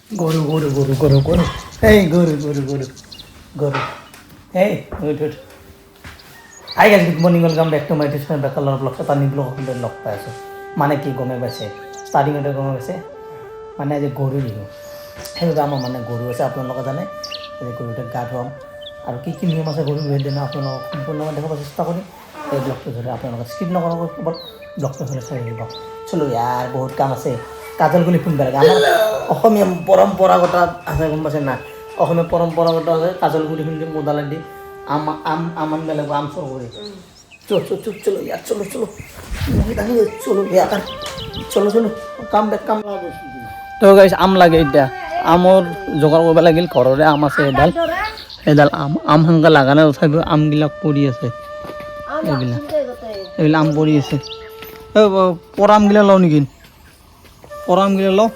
গৰু গৰু গৰু গৰু গৰু এই গৰু গৰু গৰু গৰু এই উঠ উঠ hi guys good morning welcome back to my tuition বেকালৰ ব্লগ এটা নি ব্লগ আপোনালোকে লগ পাই আছোঁ মানে কি গমে পাইছে ষ্টাৰ্টিঙতে গমে পাইছে মানে আজি গৰু বিহু সেইবাবে আমাৰ মানে গৰু আছে আপোনালোকে জানে আজি গৰুতে গা ধুৱাম আৰু কি নিয়ম আছে গৰু বিহুৰ দিনা আপোনালোকক সম্পূৰ্ণভাৱে দেখাব চেষ্টা কৰিম এই ব্লগটো ধৰি আপোনালোকে স্কিপ নকৰাকৈ কেৱল ব্লগটো হ'লে চাই আহিব চলো ইয়াৰ বহুত কাম আছে কাজল গুলি ফোন বেলেগ আমাৰ অসমীয়া পৰম্পৰাগত আছে গম পাইছে না অসমীয়া পৰম্পৰাগত আছে কাজল গুলি ফোন মোদালে দি আম বেলেগ আম চল করে চলো ইয়ার চলো চলো ইয়ার চলো কাম বেক কাম তো গাইছ আম লাগে এতিয়া আমৰ যোগাৰ কৰিব লাগিল ঘৰৰে আম আছে এডাল আম সংখ্যা লাগা নাই তথাপিও আমবিলাক পৰি আছে এইবিলাক আম পৰি আছে পৰা আমগিলা লওঁ নেকি পৰা আমগিলা লওঁ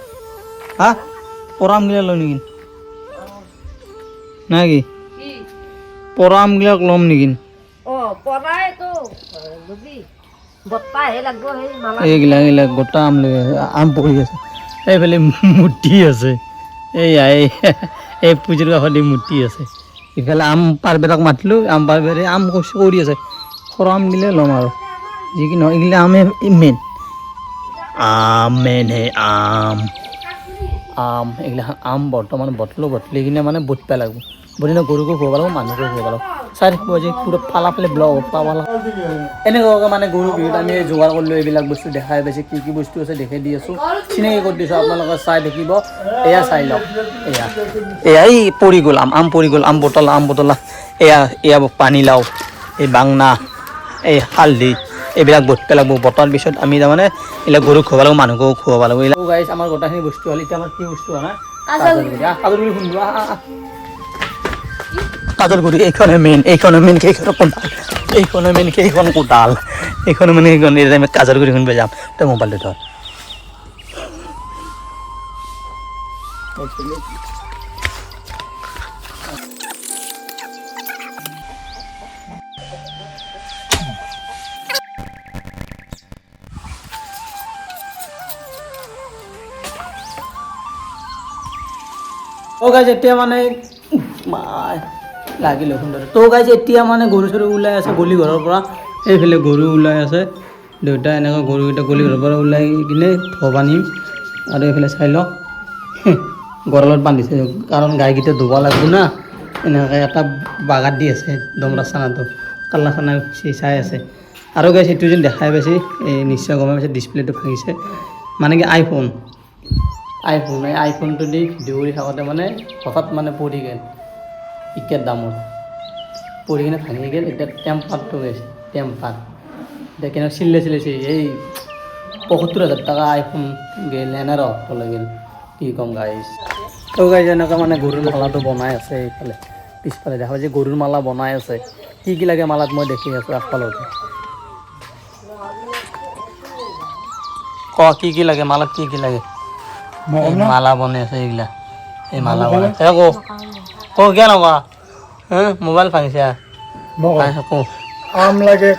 হা পৰা আমগিলা লওঁ নেকি নাই কি পৰা আমগিলাক ল'ম নেকি এইগিলা গোটা আম লৈ আম পৰি আছে এইফালে মূৰ্তি আছে এই পুজোৰ কাষতে মূৰ্তি আছে ইফালে আম পাৰবেৰাক মাতিলোঁ আম পাৰবেৰে আম কৰি আছে সৰু আমগিলা ল'ম আৰু যি কি নহয় এইগিলা আমে মেইন হে আম এইগিলা আম বৰ্তমান বটলি কিনে মানে বুট পাই লাগব বদিনা গৰুকো খুৱাব লাগিব মানুহকো খুৱাব লাগিব চাই থাকিব যে পুৰা ফালে ব্লগ পালা এনেকুৱাকৈ মানে গৰু বিহুত আমি যোগাৰ কৰিলোঁ এইবিলাক বস্তু দেখাই পাইছে কি বস্তু আছে দেখাই দি আছোঁ চিনাকি কৰি দিছোঁ আপোনালোকে চাই দেখিব এয়া চাই লওক এয়া এই পৰি গ'ল আম পৰি গ'ল আম বটলা এয়া পানীলাও এই বাংনা এই হালধি এইবিলাক বট পেলাব বটাৰ পিছত আমি তাৰমানে এইবিলাক গৰুক খুৱাব লাগিব মানুহকো খুৱাব লাগিব এইবিলাক গাইছ আমাৰ গোটেইখিনি বস্তু হ'ল এতিয়া আমাৰ কি বস্তু হোৱা নাই কাজল গুৰি খুন্দো কাজল গুৰি এইখনে মেইন কেইখন কোদাল এইখনে মানে আমি কাজল গুৰি খুন্দিব যাম তই মোবাইলটো ধৰ গাইজ এতিয়া মানে লাগিলে সুন্দৰ তো গাইজ এতিয়া মানে গৰু চৰু ওলাই আছে গলি ঘৰৰ পৰা এইফালে গৰু ওলাই আছে দেউতা এনেকৈ গৰুকেইটা গলি ঘৰৰ পৰা ওলাই কিনে ধোব আনিম আৰু এইফালে চাই লওক গঁৰালত বান্ধিছে কাৰণ গাইকেইটা ধুব লাগিব না এনেকৈ এটা বাগাত দি আছে দমৰা চানাটো কালা চানা চাই আছে আৰু গাইজ এইটো যেন দেখাই পাইছে এই নিশ্চয় গমে পাইছে ডিছপ্লেটো ভাঙিছে মানে কি আইফোনটো দি ভিডিঅ' কৰি থাকোঁতে মানে হঠাৎ মানে পৰি গ'ল ইকেট দামত পৰি কিনে ভাঙি গ'ল এতিয়া টেম্পাৰটো গৈছে এতিয়া কেনেকৈ চিলাইছে এই ৭৫,০০০ টকা আইফোন গ'ল এনে ৰহলৈ গ'ল কি ক'ম গাইজ তো গাইজ এনেকৈ মানে গৰুৰ মালাটো বনাই আছে এইফালে পিছফালে দেখা যে গৰুৰ মালা বনাই আছে কি লাগে মালাত মই দেখি আছোঁ আগফালতে কি লাগে মালাত কি লাগে মালা বনাই আছে এইগিলা এই মালা বনাইছে কিয় নকোৱা মোবাইল ভাঙিছে আম লাগে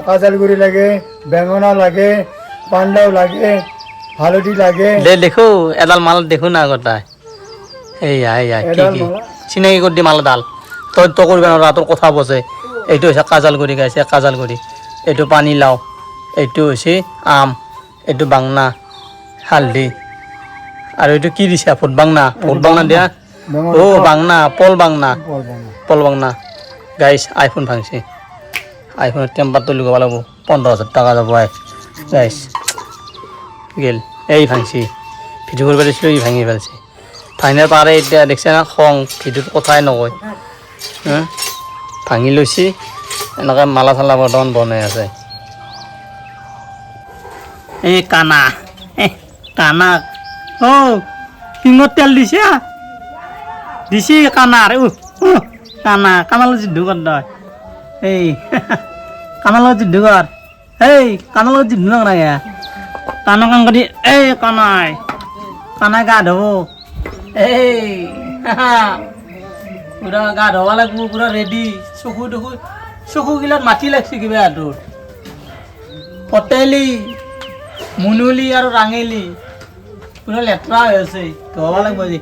কাজল গুৰি লাগে বেঙেনা লাগে পাণ্ডাও লাগে হালধি লাগে দেখো এডাল মালত দেখো না আগতে এয়া কি চিনাকি কৰি দি মালাডাল তই কৰিব নোৱাৰা তোৰ কথা বসে এইটো হৈছে কাজল গুৰি গাইছে কাজল গুৰি এইটো পানীলাও এইটো হৈছে আম এইটো বাংনা হালধি আৰু এইটো কি দিছে ফুট বাংনা দিয়া বাংনা পল বাংনা গাইছ আইফোন ভাঙিছে আইফোনের টেম্পারটো লগাব লাগব ১৫,০০০ টাকা যাব গাইছ গেল এই ভাঙছি ভিডিঅ' কৰিব দিছিলোঁ এই ভাঙি পেলাইছে ভাঙিলে পাৰে এতিয়া দেখছে না খং ভিডিঅ'ত কথাই নকয় ভাঙি লৈছে এনেকৈ মালা চালা বৰ্তমান বনাই আছে এই কানা পিঙত তেল দিছে কানাৰ কাণাৰ লগত যুদ্ধ কৰ তই এই কাণাৰ লগত যুদ্ধ কৰ কাণাৰ লগত যুদ্ধ নকৰা কাণৰ কাণ কৰি এই কানাই গা ধুব পুৰা গা ধুব লাগিব পুৰা ৰেডি চকুগিলাত মাটি লাগছে কিবা তোৰ পটেলি মুনুলি আৰু ৰাঙেলি পুৰা লেতেৰা হৈ আছে ধুৱাব লাগিব আজি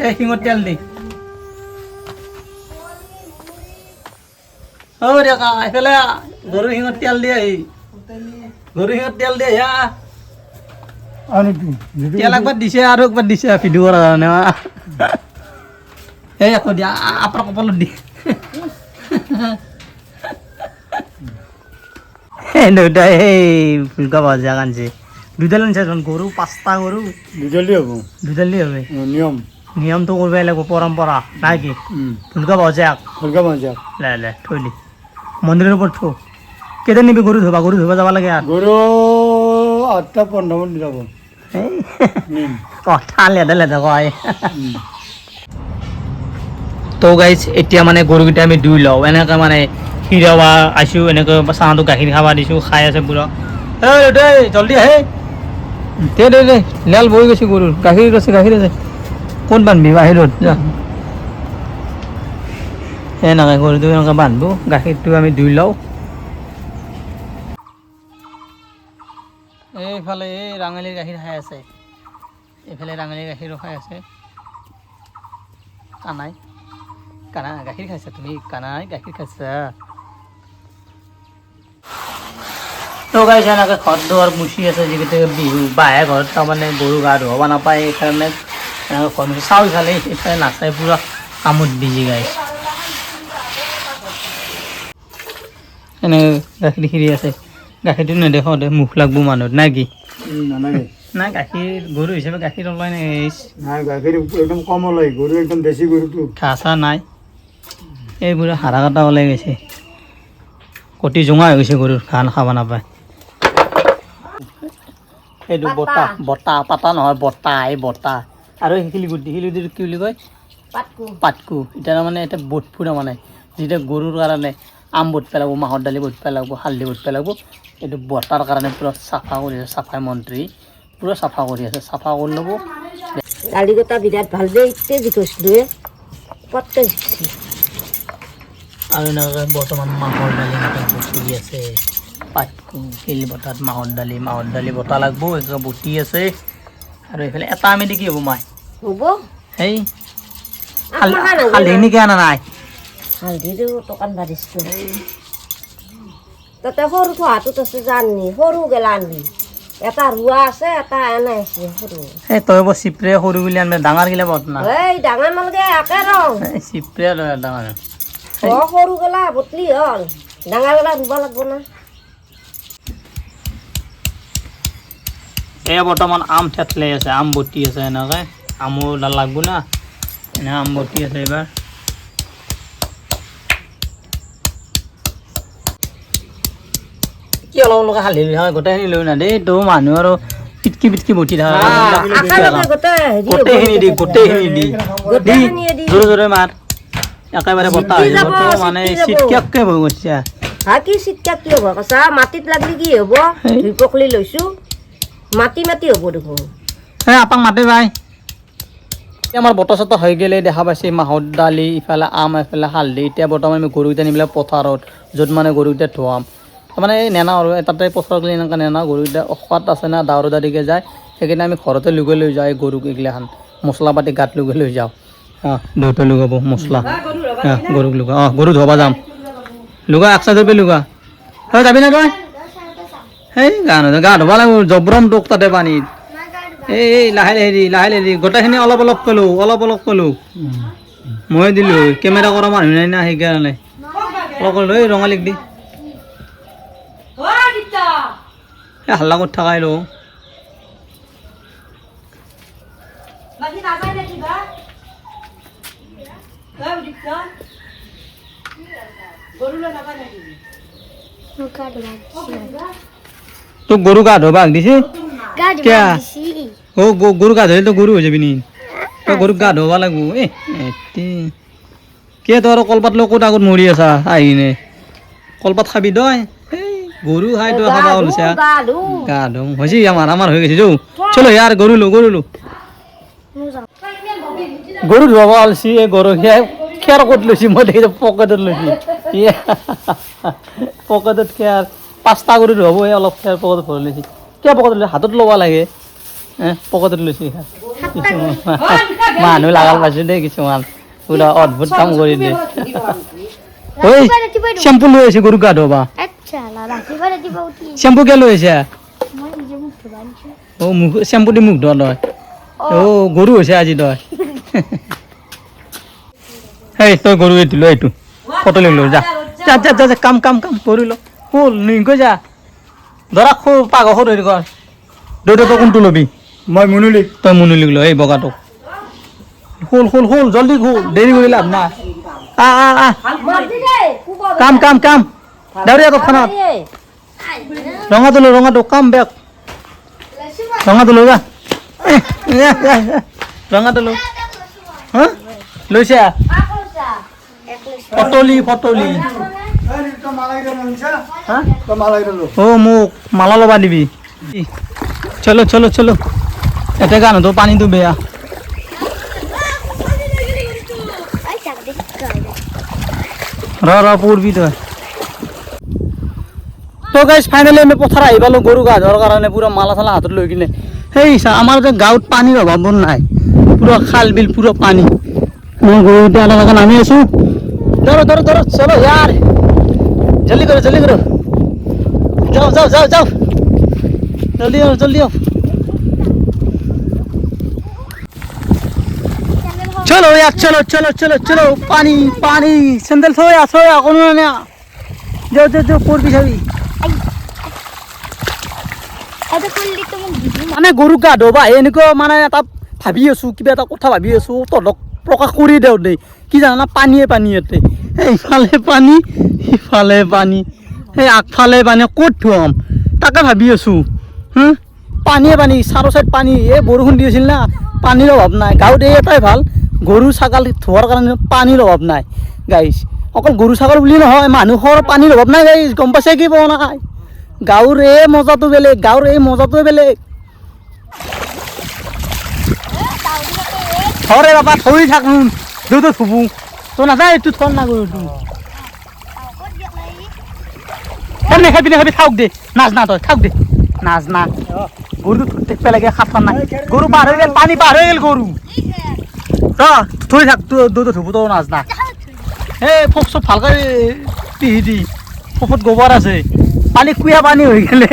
এই শিঙত তেল দি ডেকা এইফালে গৰু শিঙত তেল দি আহি গৰু শিঙত তেল দি আহি আৰু কি তেল একবাৰ দিছে আৰু একবাৰ দিছে ভিডিঅ' কৰাৰ কাৰণে এই আকৌ দিয়া আপোনাৰ কপালত দি দেউতাই সেই ফুলকা ভাজা কানছে দুডাল আনছে গৰু 5টা গৰু দুজলি হ'ব দুডালি হবে নিয়ম নিয়মটো কৰিবই লাগিব পৰম্পৰা নাই কি ফুলকা ভাজা ফুলকা মজা লে থৈ দি মন্দিৰৰ ওপৰত থো কেতিয়া নিবি গৰু ধুবা যাব লাগে আৰু গৰু 8:15 মান যাব কথা লেদা কয় তো গাইজ এতিয়া মানে গৰুকেইটা আমি ধুই লওঁ এনেকৈ মানে খিৰাবা আইছোঁ এনেকৈ চাহটো গাখীৰ খাব দিছোঁ খাই আছে পুৰা এই জলদি আহে দে লেল বহি গৈছে গৰুৰ গাখীৰ আছে ক'ত বান্ধিবি বাহিৰত যা এনেকৈ গৰুটো এনেকৈ বান্ধো গাখীৰটো আমি ধুই লওঁ এইফালে এই ৰাঙালীৰ গাখীৰ খাই আছে এইফালে ৰাঙালীৰ গাখীৰো খাই আছে কানাই গাখীৰ খাইছা তুমি কানাই গাখীৰ খাইছা তো গাইছ এনেকৈ ঘৰ দুৱাৰ মুচি আছে যিকেইটা বিহু বাহে ঘৰত তাৰমানে গৰু গা ধুৱাব নাপায় সেইকাৰণে এনেকৈ ঘৰ মুচি চাউল খালে এইফালে নাচাই পুৰা কামত বিজি গাইছ এনেকৈ গাখীৰ খিৰি আছে গাখীৰটো নেদেখাওঁ দে মুখ লাগব মানুহত নাই কি নালাগে নাই গাখীৰ গৰু হিচাপে গাখীৰ ওলাই নাই নাই গাখীৰ একদম কম ওলাই গৰু একদম দেশী গৰুটো ঘাঁহ চাহ নাই এইবোৰ হাৰা কাটা ওলাই গৈছে কটি জোঙা হৈ গৈছে গৰুৰ ঘাঁহ খাব নাপায় এইটো বতাহ পাতা নহয় বতাহ এই বতাহ আৰু শিলিগুটি কি বুলি কয় পাতকু এতিয়া তাৰমানে এটা বট ফুৰা মানে যেতিয়া গৰুৰ কাৰণে আম বট পেলাব মাহৰ দালি বট পেলাব হালধি বট পেলাব এইটো বতাৰ কাৰণে পূৰা চাফা কৰি আছে চাফাই মন্ত্ৰী পূৰা চাফা কৰি আছে চাফা কৰি ল'ব দালি গোটা বিৰাট ভাল যে ইতে জিকৈছিলোৱে পটকে জিকছি আৰু এনেকৈ বৰ্তমান মাহৰ দালি এনেকৈ বটি আছে পাতকু শিল বটাত মাহৰ দালি বটা লাগব এনেকৈ বটি আছে আৰু এইফালে এটা আমি দি কি হ'ব মাই হ'ব সেই হালধি নেকি আনা নাই হালধিটো টকান বাঢ়িছো তাতে সৰু থোৱাটোত আছে জানি সৰু গেলা আনবি এটা ৰোৱা আছে এটা এনে আছে সৰু এই তই বৰ চিপ্ৰে সৰু বুলি আনবে ডাঙৰ গিলা বট না এই ডাঙৰ নালগে একে ৰং চিপ্ৰে লৈ ডাঙৰ সৰু গেলা বটলি হ'ল ডাঙৰ গেলা ৰুব লাগব না এই বৰ্তমান আম থেতলাই আছে আম বটি আছে এনেকৈ আমো ডাল লাগব না এনে আম বটি আছে এইবাৰ কি অলপ অলপ হালধি হয় গোটেইখিনি লৈ না দেই তো মানুহ আৰু পিটকি বটি থকা গোটেইখিনি দি জোৰে জোৰে মাৰ একেবাৰে বতাহ হৈ যাব তো মানে চিটকাকে হৈ গৈছে কি চিটকা কি হ'ব কৈছা মাটিত লাগলি কি হ'ব ধুই পকলি লৈছো মাটি হ'ব দেখোন এই আপাক মাতে ভাই আমাৰ বতৰ চতৰ হৈ গ'লে দেখা পাইছে মাহৰ দালি ইফালে আম এফালে হালধি এতিয়া বৰ্তমান আমি গৰুকেইটা নিবিলাক পথাৰত য'ত মানে গৰুকেইটা ধুৱাম তাৰমানে এই নেনা আৰু তাতে পথাৰত গ'লে এনেকৈ নেনা গৰুকেইটা অসুৱাত আছে না দাউৰ দাদিকে যায় সেইকাৰণে আমি ঘৰতে লুগাই লৈ যাওঁ এই গৰুক এইগিলাখান মছলা পাতি গাত লুগাই লৈ যাওঁ দেউতাই লুগাব মছলা গৰুক লুগা গৰু ধুৱাব যাম লুগা 100 ৰূপে লুগা যাবি না তই সেই গা ধুব লাগিব জবৰম তোক তাতে পানীত এই লাহে লাহে গোটেইখিনি অলপ ক'লোঁ মই দিলোঁ কেমেৰা কৰা মানুহ নাই না সেইকাৰণে অলপ ক'লোঁ এই ৰঙালীক দি এই হাল্লা কৰি থাকাই লো তোক গৰু গা ধুবা দিছে কিয়া গৰু গা ধুলে তো গৰু হৈ যাবি নি তই গৰুক গা ধুব লাগিব কিয় তই আৰু কলপাত লৈ ক'ত আগত মৰি আছা আহি কিনে কলপাত খাবি তই গৰু খাই তই খাব ওলছা গা ধুম হৈছে আমাৰ হৈ গৈছে যৌ চলো ইয়াৰ গৰু লো গৰু ধুৱাব ওলছি এই গৰু খেৰ ক'ত লৈছি মই দেখিছোঁ পকেটত লৈছি পকেটত খেৰ 5টা গৰু ধুৱাব এই অলপ খেৰ পকেটত ভৰাই লৈছি কিয় পকেটত লৈ হাতত ল'ব লাগে পকেটত লৈছে কিছুমান মানুহ লাগাল পাইছোঁ দেই কিছুমান পুৰা অদ্ভুত কাম কৰি দিয়ে ঐ চেম্পু লৈ আহিছে গৰু গা ধোৱা চেম্পু কিয় লৈ আহিছে অ' মুখ চেম্পু দি মুখ ধোৱা তই অ' গৰু হৈছে আজি তই সেই তই গৰু এইটো লৈ এইটো ফটো লৈ লৈ যা যা যা যা কাম কাম কাম কৰি ল শুল নিগৈ যা ধৰা খো পাগৰ সৰু হেৰি কৰ দেউতা তই কোনটো ল'বি মই মুনুলি তই মুনুলিক লৈ এই বগাটো শুল শুল শুল জলদি শুল দেৰি কৰি লাভ নাই কাম কাম কাম দাউৰিয়া তৎক্ষণাত ৰঙাটো কাম বেক ৰঙাটো লৈ যা ৰঙাটো লৈ হা লৈছে ফটলি ফটলি অ' মোক মালা ল'বা দিবি চলো চলো চলো এতে গান তো পানীটো বেয়া ৰ পূৰ্বি তই তো গাইজ ফাইনেলি আমি পথাৰ আহি পালোঁ গৰু গা ধোৱাৰ কাৰণে পুৰা মালা চালা হাতত লৈ কিনে সেই চা আমাৰ যে গাঁৱত পানীৰ অভাৱ নাই পুৰা খাল বিল পুৰা পানী মই গৰু এতিয়া অলপ নামি আছোঁ ধৰো ধৰো ধৰো চলো ইয়াৰ জলদি করো যাও যাও যাও যাও জলদি आओ जल्दी आओ चलो यार चलो चलो चलो चलो पानी पानी सैंडल सोया कौन ने जाओ जाओ जाओ पोर बिछाबी মানে গৰু গা ধোবা এনেকুৱা মানে এটা ভাবি আছোঁ কিবা এটা কথা ভাবি আছোঁ তহঁতক প্ৰকাশ কৰি দিওঁ দেই কি জানা পানীয়ে পানী ইয়াতে ইফালে পানী সিফালে পানী সেই আগফালে পানী ক'ত থ'ম তাকে ভাবি আছোঁ পানীয়ে পানী চাৰো চাইড পানী এই বৰষুণ দি আছিল না পানীৰ অভাৱ নাই গাঁৱত এই এটাই ভাল গৰু ছাগলী ধোৱাৰ কাৰণে পানীৰ অভাৱ নাই গাইছ অকল গৰু ছাগলী বুলি নহয় মানুহৰ পানীৰ অভাৱ নাই গাইছ গম পাইছে কি পোৱা নাই গাঁৱৰ এই মজাটো বেলেগ গাঁৱৰ এই মজাটোৱে বেলেগ থৰে বাবা থৰি থাক দেউতা থুবু তো নাযায় এইটো থৰ না গৰুটো নেখাবি নেখাবি থাক দে নাচ না তই থাক দে নাচ না গৰুটো দেখতে লাগে খাফা নাই গৰু পাৰ হৈ গেল পানী পাৰ হৈ গেল গৰু থৰি থাক দেউতা থুবু তো নাচ না এই ফোক চব ভালকৈ পিহি দি ফোকত গোবৰ আছে পানী কুয়া পানী হৈ গেলে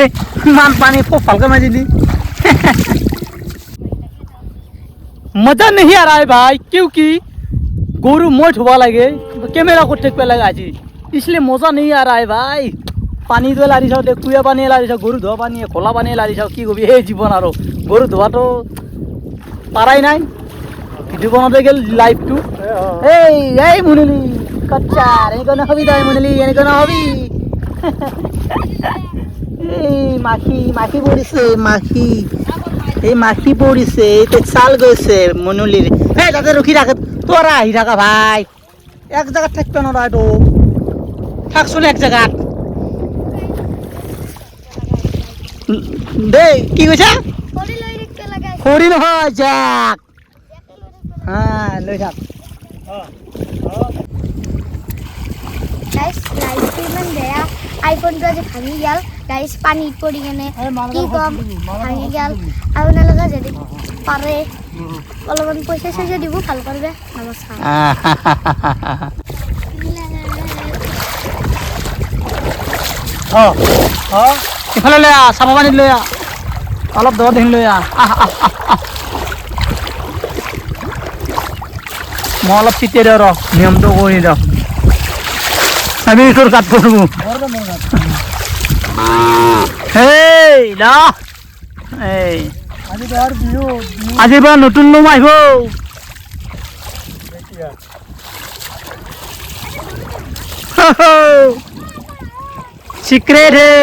ইমান পানী ফোক ভালকৈ মাজি দি मजा नहीं आ रहा है भाई क्योंकि गोरू मोट हुआ लगे कैमरा को टेक पे लगा जी इसलिए मजा नहीं आ रहा है भाई पानी तो लारी साओ कुया पानी लारी साओ गरु धोआ पानी खोला पानी लारी साओ कि कबि हे जीवन आरो गरु धोआ तो पाराई नाई भिडिओ बनाते गेल लाइव टू ए मुनिली कच्चा एने कोन हबी दाई मुनिली एने कोन हबी माखी माखी पड़िছে माखी এই মাখি পড়িছে এতে চাল গৈছে মনুলির এই দাদা রুখি রাখে তোরা আহি থাকা ভাই এক জায়গা থাকতে নয় তো থাকছুন এক জায়গা দে কি কইছা খড়ি নহয় যাক হ্যাঁ লৈ থাক গাইস লাইটটো ইমান বেয়া আইফোনটো আজি ভাঙি গেল গাইস পানীত পৰি কেনে কি কম ভাঙি গেল আপোনালোকে যদি পাৰে অলপমান পইচা চইচা দিব ভাল কৰিবে নমস্কাৰ ইফালে লৈ আহ চাব পানীত লৈ আহ অলপ দূৰত দেখি লৈ আহ মই অলপ চিটিয়াই দিওঁ ৰ নিয়মটো কৰি দিওঁ আমি তোৰ কাট কৰবো এই না এই আজিৰ পৰা নতুন লোম আহিব सीक्रेट है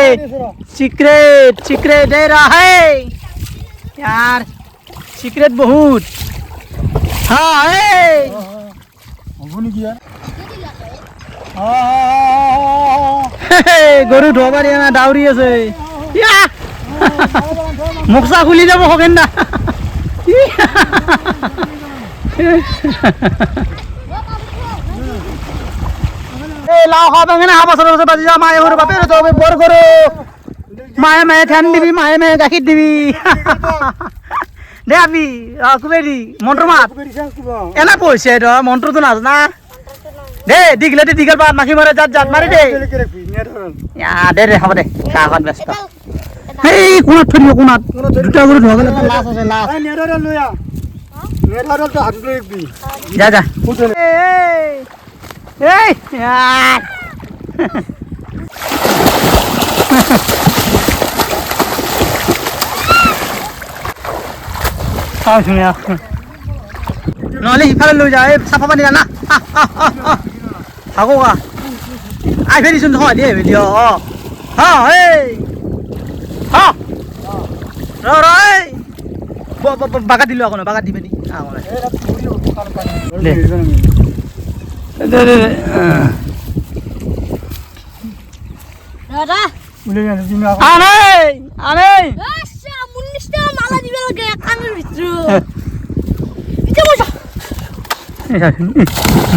सीक्रेट दे रहा है यार सीक्रेट बहुत हाँ है গরু ঢোবা দিয়া না ডাউরি আছে মুখা খুলি যাব হকেন না লাও খাওয়া বেঙেনা হা বছর বছর বাজি যা মায়ে গরু বাপের তো বড় গরু মায়ে মায়ে ধ্যান দিবি মায়ে মায়ে গাখীর দিবি দে আমি কুবেৰি মন্ত্ৰ মাত বেৰিছা কিবা এনা কৈছে মন্ত্ৰটো নাজানা দে দীঘলতে দীঘল পাত মাখি মাৰে জাত মাৰি দে বেলেগে ৰাখবি নেধৰল দে দে হ'ব দে কাষত ব্যস্ত এই কোণত থৈ দিব কোণত দুটা গৰু ধোৱা গ'লে লাজ আছে লাজ এই নেধৰল লৈ আ নেধৰল তো হাত লৈ ৰাখবি যা যা ফুটে এই ইয়াৰ শুনিয়া নহ'লে সিফালে লৈ যা এই চাফা পানী জানা আকৌ আই ফেৰিচোন হয় দেই ভিডিঅ' এই ৰ এই বাগাত দিলোঁ আকৌ বাগাত দিবি দে দে দে দাদা উলাই আনি দিম আকৌ আনে আচ্ছা 19 টা মালা দিবে লাগে কানের ভিতর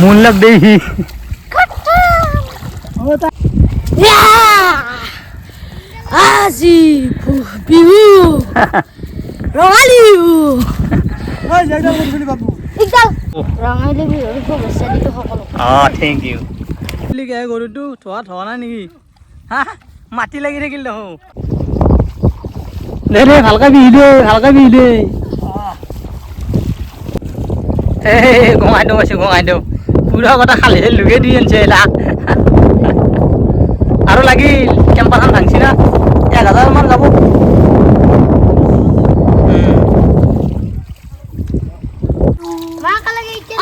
মন লাগ দেই আজি বিহু ৰঙালী বিহু ওই যাইদা বলি বাবু একদম ৰঙালী বিহুৰ শুভেচ্ছা দিলো সকলো থেংক ইউ গৰুটো থোৱা নাই নেকি হা মাটি লাগি থাকিল দেখোন দে ভালকে বিহি দে এই গঙাই দিওঁ পুৰা কথা খালিহে লুকে দি আনিছে লাখ আৰু লাগিল কেম্পাছখন ভাঙছি না 1000 মান যাব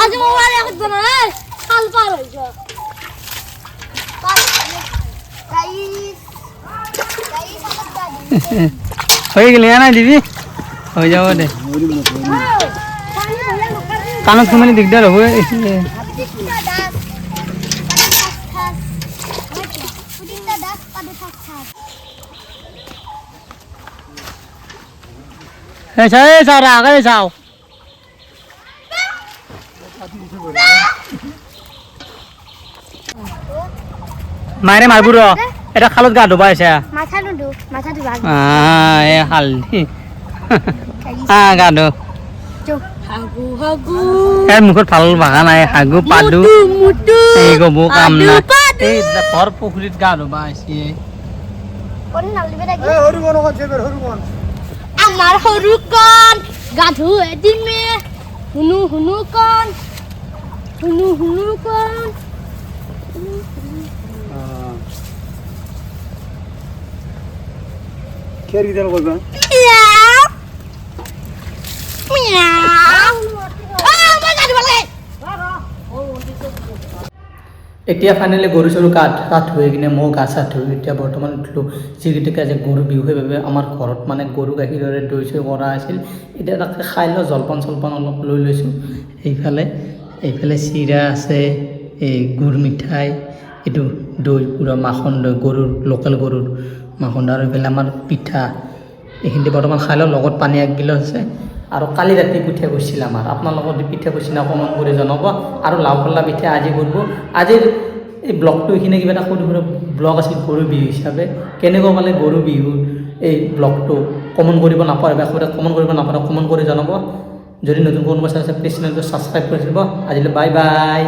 আজি মোবাইল এখন বনাই সাল পার হইছ হৈ গেলি নাই দিবি হৈ যাব দে কাণত সোমালি দিগদাৰ হ'ব চাওঁ আগে চাওঁ মাৰে মাৰব ৰ এটা খালত গা ধুবা আছে এই হালধি গা ধু হাগু হাগু এই মুখত ভাল ভাগা নাই হাগু পাদু মুটু এই গবো কাম নাই এই ঘৰ পুখুৰীত গা ধুবা আছে এই হৰু কোন কোন চেবেৰ হৰু কোন আমাৰ সৰু কন গাধু এদিমে হুনু হুনু কন খেৰ কিদাল কৰিবা মিয়াও মিয়াও মই গাধু লাগে এতিয়া ফাইনেলি গৰু চৰু গা ধুই কিনে মই গা চা ধুই এতিয়া বৰ্তমান উঠিলোঁ যিকেইটাকে আজি গৰু বিহু সেইবাবে আমাৰ ঘৰত মানে গৰু গাখীৰেৰে দৈ চৈ কৰা আছিল এতিয়া তাকে খাই লওঁ জলপান চলপান অলপ লৈ লৈছোঁ এইফালে চিৰা আছে এই গুৰ মিঠাই এইটো দৈ পূৰা মাখন দৈ গৰুৰ লোকেল গৰুৰ মাখন দৈ আৰু এইফালে আমাৰ পিঠা এইখিনি বৰ্তমান খাই লওঁ লগত পানী 1 গিলাচ আছে আৰু কালি ৰাতি পিঠা কৰিছিল আমাৰ আপোনালোকৰ যদি পিঠা কৰিছিল কমেণ্ট কৰি জনাব আৰু লাও খল্লা পিঠা আজি কৰিব আজিৰ এই ব্লগটো এইখিনি কিবা এটা সৰু সৰু ব্লগ আছিল গৰু বিহু হিচাপে কেনেকুৱা পালে গৰু বিহু এই ব্লগটো কমেণ্ট কৰিব নাপাহৰিব কমেণ্ট কৰিব নাপাহৰিব কমেণ্ট কৰি জনাব যদি নতুন কোনোবা চাই আছে প্লিজ চেনেলটো ছাবস্ক্ৰাইব কৰি দিব আজিলৈ বাই বাই